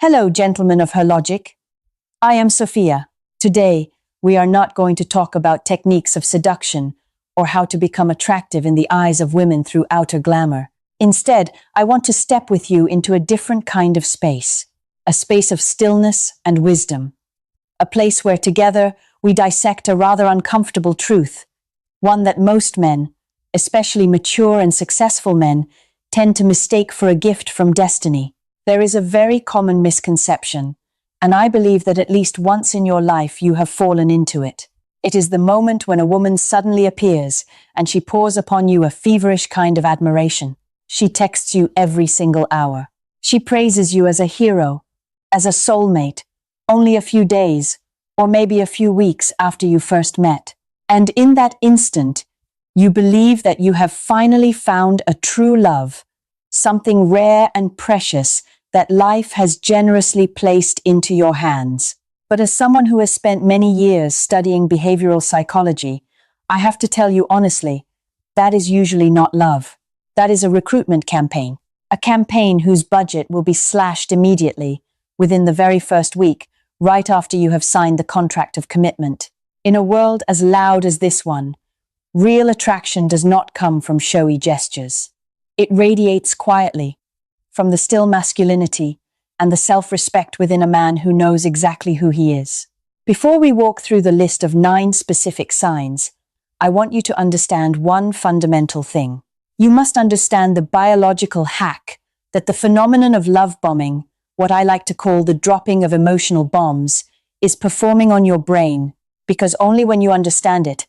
Hello, gentlemen of her logic. I am Sofia. Today, we are not going to talk about techniques of seduction or how to become attractive in the eyes of women through outer glamour. Instead, I want to step with you into a different kind of space, a space of stillness and wisdom, a place where together we dissect a rather uncomfortable truth, one that most men, especially mature and successful men, tend to mistake for a gift from destiny. There is a very common misconception, and I believe that at least once in your life you have fallen into it. It is the moment when a woman suddenly appears and she pours upon you a feverish kind of admiration. She texts you every single hour. She praises you as a hero, as a soulmate, only a few days, or maybe a few weeks after you first met. And in that instant, you believe that you have finally found a true love, something rare and precious that life has generously placed into your hands. But as someone who has spent many years studying behavioral psychology, I have to tell you honestly, that is usually not love. That is a recruitment campaign, a campaign whose budget will be slashed immediately, within the very first week, right after you have signed the contract of commitment. In a world as loud as this one, real attraction does not come from showy gestures. It radiates quietly, from the still masculinity and the self-respect within a man who knows exactly who he is. Before we walk through the list of 9 specific signs, I want you to understand one fundamental thing. You must understand the biological hack that the phenomenon of love bombing, what I like to call the dropping of emotional bombs, is performing on your brain, because only when you understand it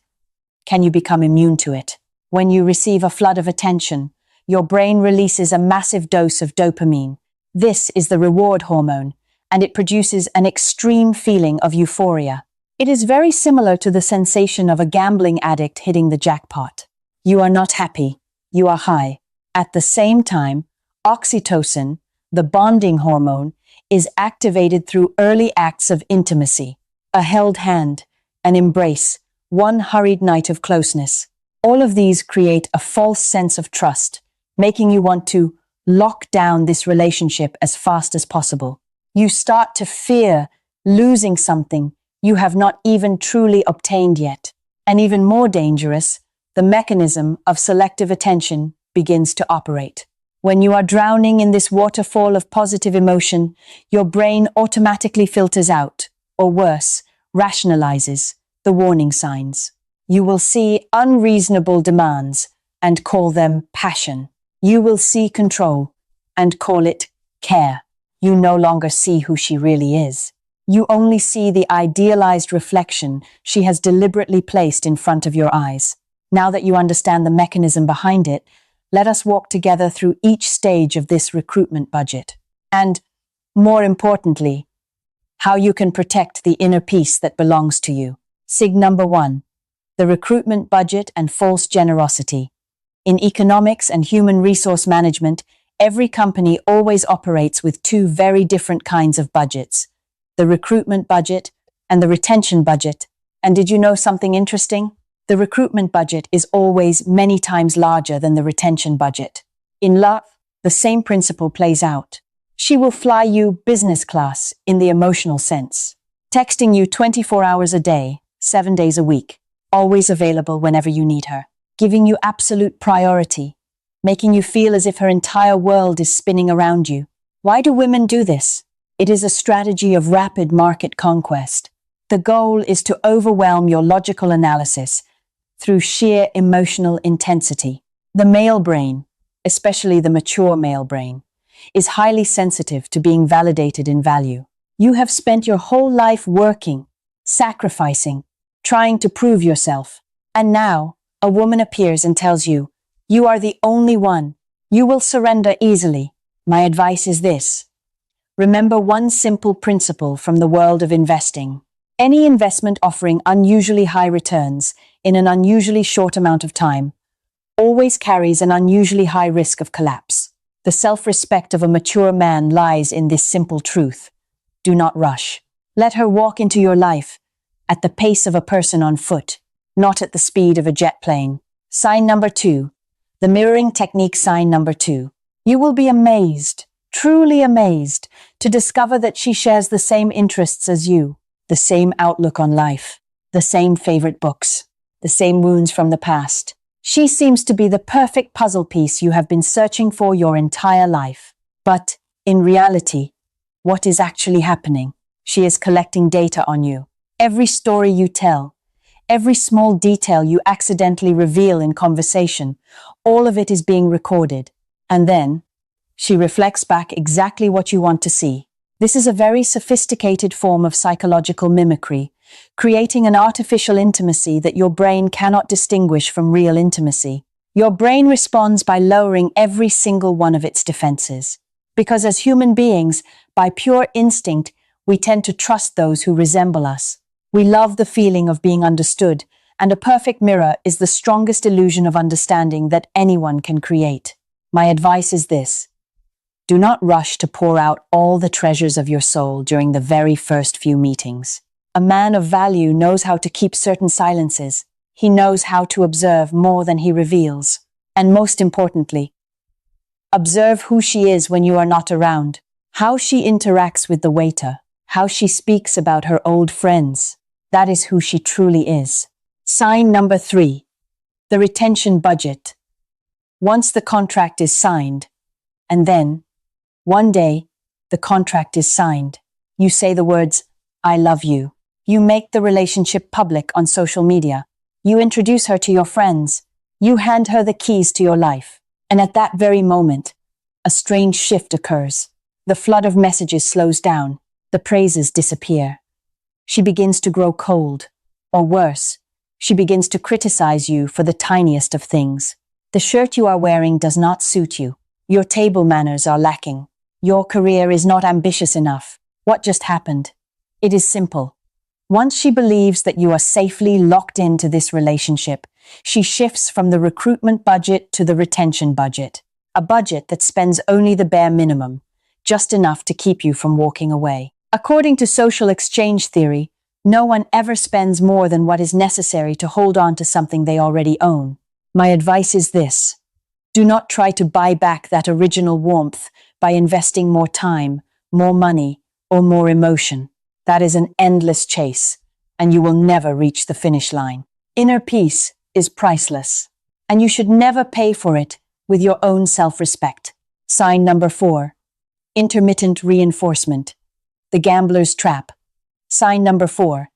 can you become immune to it. When you receive a flood of attention, your brain releases a massive dose of dopamine. This is the reward hormone, and it produces an extreme feeling of euphoria. It is very similar to the sensation of a gambling addict hitting the jackpot. You are not happy, you are high. At the same time, oxytocin, the bonding hormone, is activated through early acts of intimacy. A held hand, an embrace, one hurried night of closeness. All of these create a false sense of trust, making you want to lock down this relationship as fast as possible. You start to fear losing something you have not even truly obtained yet. And even more dangerous, the mechanism of selective attention begins to operate. When you are drowning in this waterfall of positive emotion, your brain automatically filters out, or worse, rationalizes, the warning signs. You will see unreasonable demands and call them passion. You will see control and call it care. You no longer see who she really is. You only see the idealized reflection she has deliberately placed in front of your eyes. Now that you understand the mechanism behind it, let us walk together through each stage of this recruitment budget. And, more importantly, how you can protect the inner peace that belongs to you. Sig number 1. The recruitment budget and false generosity. In economics and human resource management, every company always operates with 2 very different kinds of budgets, the recruitment budget and the retention budget. And did you know something interesting? The recruitment budget is always many times larger than the retention budget. In love, the same principle plays out. She will fly you business class in the emotional sense, texting you 24 hours a day, 7 days a week, always available whenever you need her, giving you absolute priority, making you feel as if her entire world is spinning around you. Why do women do this? It is a strategy of rapid market conquest. The goal is to overwhelm your logical analysis through sheer emotional intensity. The male brain, especially the mature male brain, is highly sensitive to being validated in value. You have spent your whole life working, sacrificing, trying to prove yourself, and now a woman appears and tells you, you are the only one. You will surrender easily. My advice is this. Remember one simple principle from the world of investing. Any investment offering unusually high returns in an unusually short amount of time always carries an unusually high risk of collapse. The self-respect of a mature man lies in this simple truth. Do not rush. Let her walk into your life at the pace of a person on foot, not at the speed of a jet plane. Sign number 2. The mirroring technique sign number 2. You will be amazed. truly amazed to discover that she shares the same interests as you, the same outlook on life, the same favorite books, the same wounds from the past. She seems to be the perfect puzzle piece you have been searching for your entire life. But, in reality, what is actually happening? She is collecting data on you. Every story you tell, every small detail you accidentally reveal in conversation, all of it is being recorded. And then, she reflects back exactly what you want to see. This is a very sophisticated form of psychological mimicry, creating an artificial intimacy that your brain cannot distinguish from real intimacy. Your brain responds by lowering every single one of its defenses. Because as human beings, by pure instinct, we tend to trust those who resemble us. We love the feeling of being understood, and a perfect mirror is the strongest illusion of understanding that anyone can create. My advice is this: do not rush to pour out all the treasures of your soul during the very first few meetings. A man of value knows how to keep certain silences. He knows how to observe more than he reveals. And most importantly, observe who she is when you are not around, how she interacts with the waiter, how she speaks about her old friends. That is who she truly is. Sign number 3, the retention budget. Once the contract is signed, and then, one day, the contract is signed, you say the words, "I love you." You make the relationship public on social media. You introduce her to your friends. You hand her the keys to your life. And at that very moment, a strange shift occurs. The flood of messages slows down. The praises disappear. She begins to grow cold. Or worse, she begins to criticize you for the tiniest of things. The shirt you are wearing does not suit you. Your table manners are lacking. Your career is not ambitious enough. What just happened? It is simple. Once she believes that you are safely locked into this relationship, she shifts from the recruitment budget to the retention budget, a budget that spends only the bare minimum, just enough to keep you from walking away. According to social exchange theory, no one ever spends more than what is necessary to hold on to something they already own. My advice is this: do not try to buy back that original warmth by investing more time, more money, or more emotion. That is an endless chase, and you will never reach the finish line. Inner peace is priceless, and you should never pay for it with your own self-respect. Sign number 4, intermittent reinforcement, the gambler's trap. Sign number 4,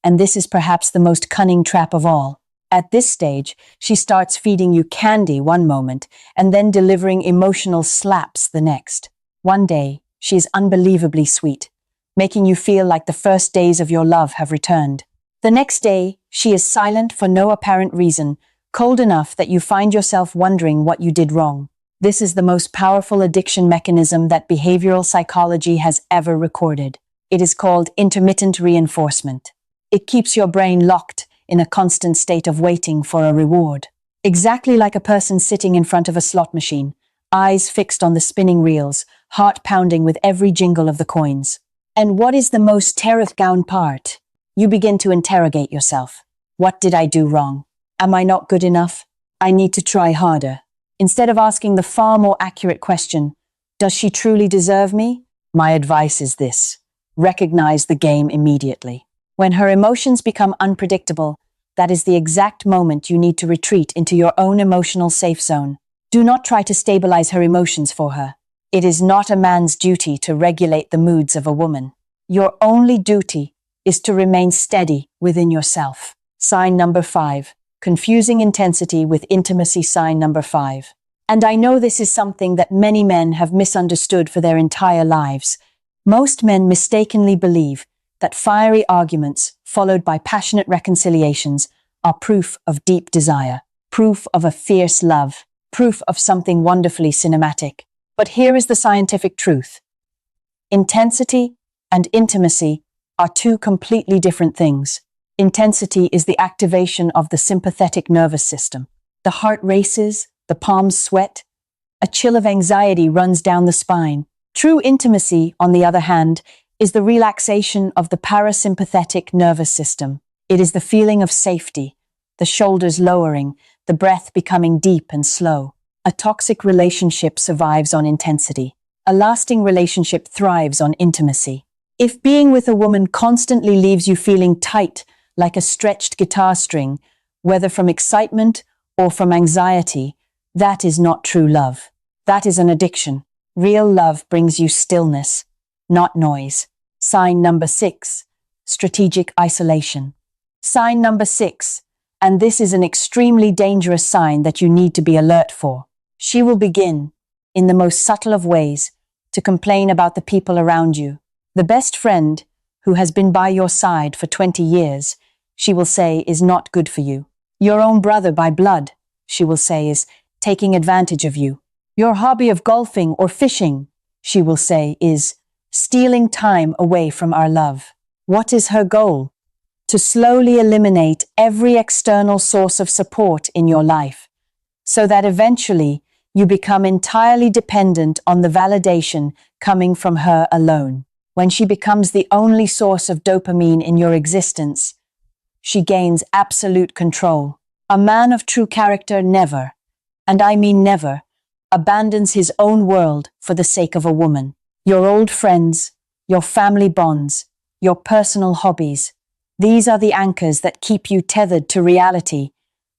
and this is perhaps the most cunning trap of all. At this stage, she starts feeding you candy one moment and then delivering emotional slaps the next. One day, she is unbelievably sweet, making you feel like the first days of your love have returned. The next day, she is silent for no apparent reason, cold enough that you find yourself wondering what you did wrong. This is the most powerful addiction mechanism that behavioral psychology has ever recorded. It is called intermittent reinforcement. It keeps your brain locked in a constant state of waiting for a reward. Exactly like a person sitting in front of a slot machine, eyes fixed on the spinning reels, heart pounding with every jingle of the coins. And what is the most terrifying part? You begin to interrogate yourself. What did I do wrong? Am I not good enough? I need to try harder. Instead of asking the far more accurate question, does she truly deserve me? My advice is this: recognize the game immediately. When her emotions become unpredictable, that is the exact moment you need to retreat into your own emotional safe zone. Do not try to stabilize her emotions for her. It is not a man's duty to regulate the moods of a woman. Your only duty is to remain steady within yourself. Sign number 5, confusing intensity with intimacy. Sign number 5. And I know this is something that many men have misunderstood for their entire lives. Most men mistakenly believe that fiery arguments, followed by passionate reconciliations, are proof of deep desire, proof of a fierce love, proof of something wonderfully cinematic. But here is the scientific truth. Intensity and intimacy are two completely different things. Intensity is the activation of the sympathetic nervous system. The heart races, the palms sweat, a chill of anxiety runs down the spine. True intimacy, on the other hand, is the relaxation of the parasympathetic nervous system. It is the feeling of safety, the shoulders lowering, the breath becoming deep and slow. A toxic relationship survives on intensity. A lasting relationship thrives on intimacy. If being with a woman constantly leaves you feeling tight, like a stretched guitar string, whether from excitement or from anxiety, that is not true love. That is an addiction. Real love brings you stillness, not noise. Sign number 6, strategic isolation. Sign number 6, and this is an extremely dangerous sign that you need to be alert for. She will begin, in the most subtle of ways, to complain about the people around you. The best friend, who has been by your side for 20 years, she will say is not good for you. Your own brother by blood, she will say, is taking advantage of you. Your hobby of golfing or fishing, she will say, is stealing time away from our love. What is her goal? To slowly eliminate every external source of support in your life, so that eventually you become entirely dependent on the validation coming from her alone. When she becomes the only source of dopamine in your existence, she gains absolute control. A man of true character never, and I mean never, abandons his own world for the sake of a woman. Your old friends, your family bonds, your personal hobbies, these are the anchors that keep you tethered to reality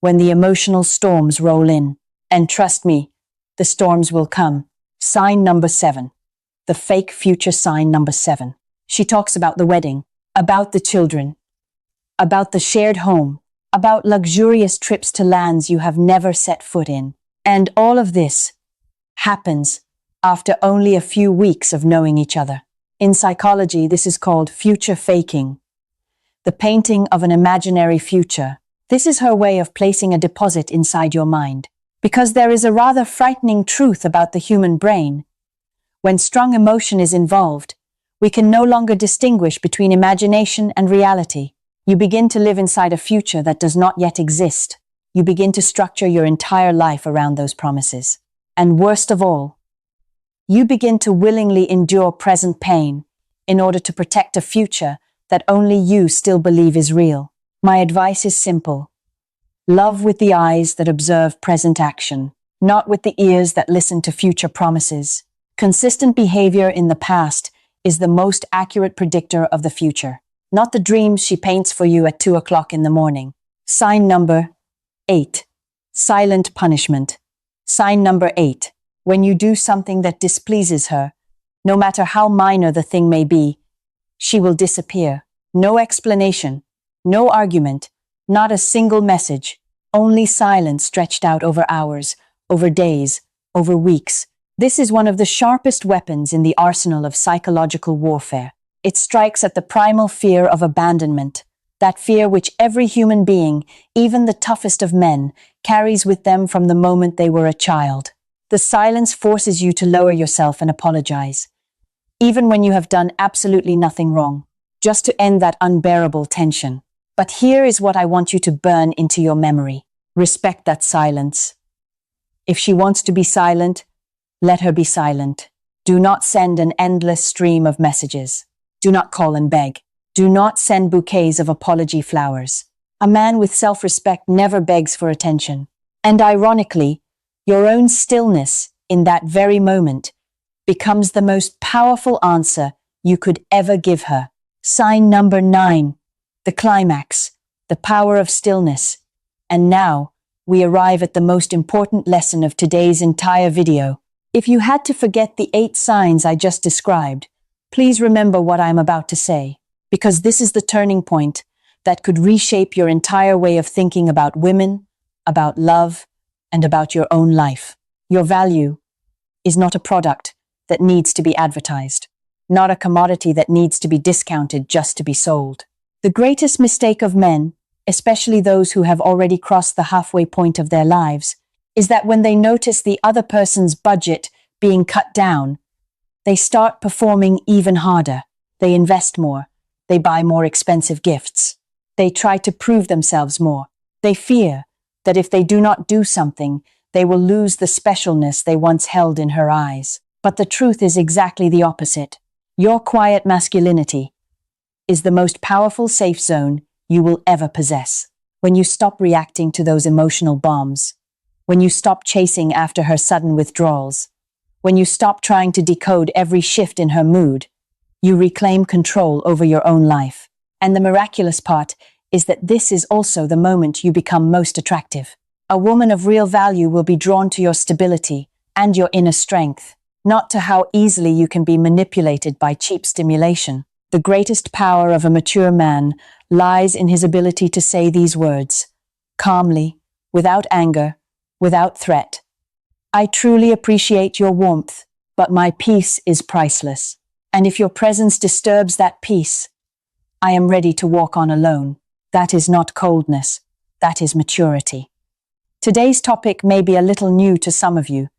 when the emotional storms roll in. And trust me, the storms will come. Sign number 7. The fake future sign number 7. She talks about the wedding, about the children, about the shared home, about luxurious trips to lands you have never set foot in. And all of this happens after only a few weeks of knowing each other. In psychology, this is called future faking, the painting of an imaginary future. This is her way of placing a deposit inside your mind. Because there is a rather frightening truth about the human brain. When strong emotion is involved, we can no longer distinguish between imagination and reality. You begin to live inside a future that does not yet exist. You begin to structure your entire life around those promises. And worst of all, you begin to willingly endure present pain in order to protect a future that only you still believe is real. My advice is simple. Love with the eyes that observe present action, not with the ears that listen to future promises. Consistent behavior in the past is the most accurate predictor of the future, not the dreams she paints for you at 2 o'clock in the morning. Sign number 8. Silent punishment. Sign number 8. When you do something that displeases her, no matter how minor the thing may be, she will disappear. No explanation, no argument, not a single message, only silence stretched out over hours, over days, over weeks. This is one of the sharpest weapons in the arsenal of psychological warfare. It strikes at the primal fear of abandonment, that fear which every human being, even the toughest of men, carries with them from the moment they were a child. The silence forces you to lower yourself and apologize, even when you have done absolutely nothing wrong, just to end that unbearable tension. But here is what I want you to burn into your memory. Respect that silence. If she wants to be silent, let her be silent. Do not send an endless stream of messages. Do not call and beg. Do not send bouquets of apology flowers. A man with self-respect never begs for attention. And ironically, your own stillness in that very moment becomes the most powerful answer you could ever give her. Sign number 9. The climax, the power of stillness. And now, we arrive at the most important lesson of today's entire video. If you had to forget the 8 signs I just described, please remember what I'm about to say, because this is the turning point that could reshape your entire way of thinking about women, about love, and about your own life. Your value is not a product that needs to be advertised, not a commodity that needs to be discounted just to be sold. The greatest mistake of men, especially those who have already crossed the halfway point of their lives, is that when they notice the other person's budget being cut down, they start performing even harder. They invest more. They buy more expensive gifts. They try to prove themselves more. They fear that if they do not do something, they will lose the specialness they once held in her eyes. But the truth is exactly the opposite. Your quiet masculinity is the most powerful safe zone you will ever possess. When you stop reacting to those emotional bombs, when you stop chasing after her sudden withdrawals, when you stop trying to decode every shift in her mood, you reclaim control over your own life. And the miraculous part is that this is also the moment you become most attractive. A woman of real value will be drawn to your stability and your inner strength, not to how easily you can be manipulated by cheap stimulation. The greatest power of a mature man lies in his ability to say these words, calmly, without anger, without threat. I truly appreciate your warmth, but my peace is priceless. And if your presence disturbs that peace, I am ready to walk on alone. That is not coldness, that is maturity. Today's topic may be a little new to some of you,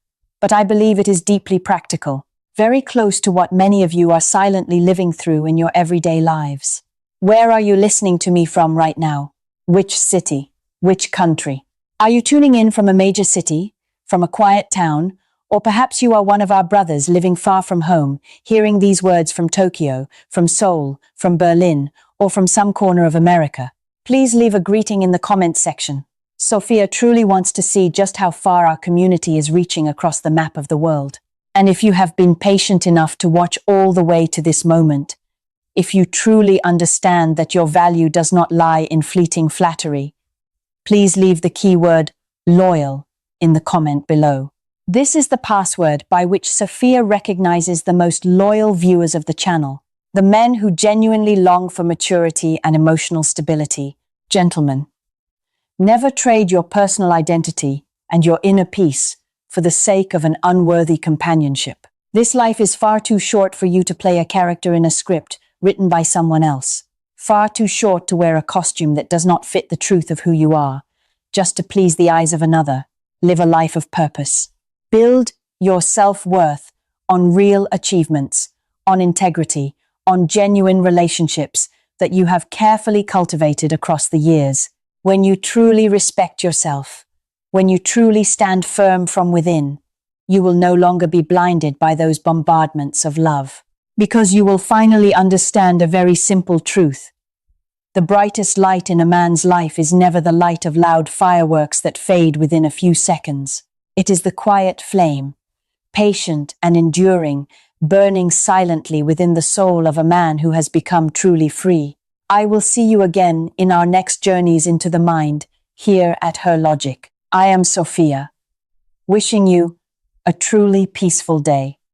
but I believe it is deeply practical, very close to what many of you are silently living through in your everyday lives. Where are you listening to me from right now? Which city? Which country? Are you tuning in from a major city, from a quiet town, or perhaps you are one of our brothers living far from home, hearing these words from Tokyo, from Seoul, from Berlin, or from some corner of America? Please leave a greeting in the comments section. Sofia truly wants to see just how far our community is reaching across the map of the world. And if you have been patient enough to watch all the way to this moment, if you truly understand that your value does not lie in fleeting flattery, please leave the keyword loyal in the comment below. This is the password by which Sofia recognizes the most loyal viewers of the channel, the men who genuinely long for maturity and emotional stability. Gentlemen, never trade your personal identity and your inner peace for the sake of an unworthy companionship. This life is far too short for you to play a character in a script written by someone else. Far too short to wear a costume that does not fit the truth of who you are, just to please the eyes of another. Live a life of purpose. Build your self-worth on real achievements, on integrity, on genuine relationships that you have carefully cultivated across the years. When you truly respect yourself, when you truly stand firm from within, you will no longer be blinded by those bombardments of love, because you will finally understand a very simple truth. The brightest light in a man's life is never the light of loud fireworks that fade within a few seconds. It is the quiet flame, patient and enduring, burning silently within the soul of a man who has become truly free. I will see you again in our next journeys into the mind, here at Her Logic. I am Sofia, wishing you a truly peaceful day.